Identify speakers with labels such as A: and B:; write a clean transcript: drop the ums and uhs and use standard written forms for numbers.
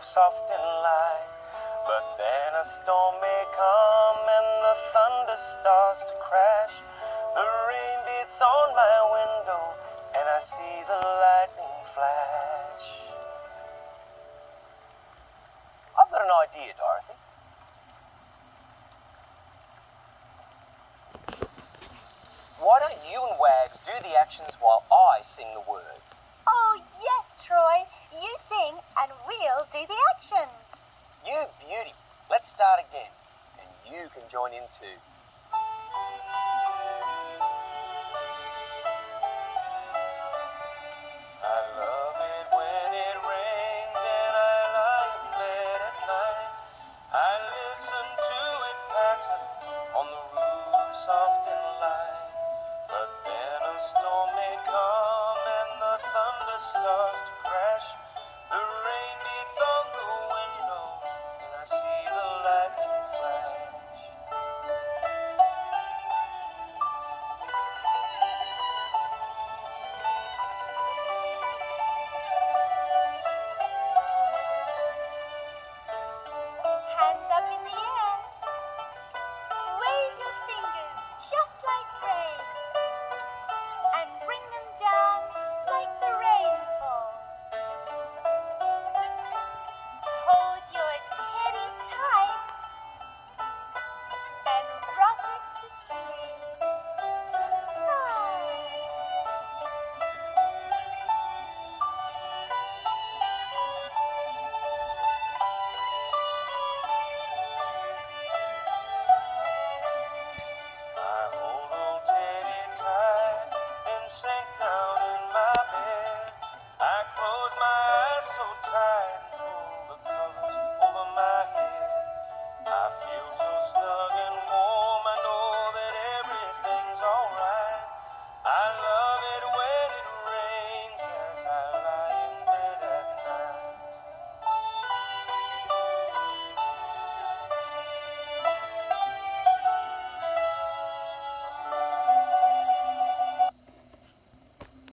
A: soft and light. But then a storm may come and the thunder starts to crash. The rain beats on my window and I see the lightning flash. I've got an idea, Dorothy. Why don't you and Wags do the actions while I sing the words?
B: Oh, yes, Troy. You sing and we'll do the actions.
A: You beauty. Let's start again. And you can join in too. I love